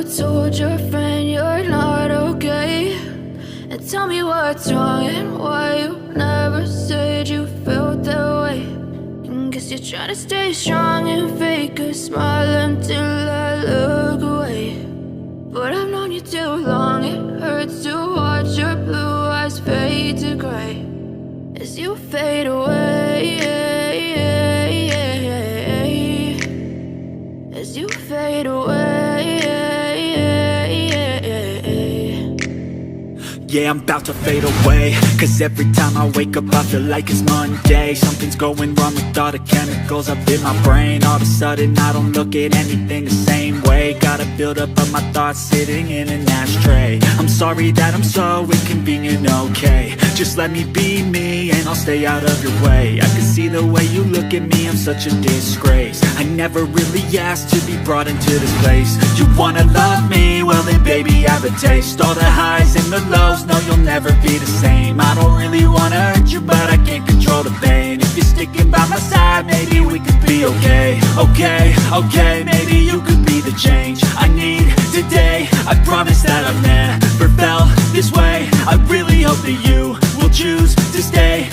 told your friend you're not okay? And tell me what's wrong and why you never said you felt that way. And guess you're trying to stay strong and fake a smile until I look away. But I've known you too long, it hurts to watch your blue eyes fade to gray as you fade away, as you fade away. Yeah, I'm about to fade away, cause every time I wake up I feel like it's Monday. Something's going wrong with all the chemicals up in my brain. All of a sudden I don't look at anything the same way. Got a build-up of my thoughts sitting in an ashtray. I'm sorry that I'm so inconvenient, okay? Just let me be me and I'll stay out of your way. I can see the way you look at me, I'm such a disgrace. I never really asked to be brought into this place. You wanna love me? Well then baby, have a taste. All the highs and the lows, no, you'll never be the same. I don't really wanna hurt you, but I can't control the pain. If you're sticking by my side, maybe we could be okay. Okay, maybe you could be the change I need today. I promise that I've never felt this way. I really hope that you will choose to stay.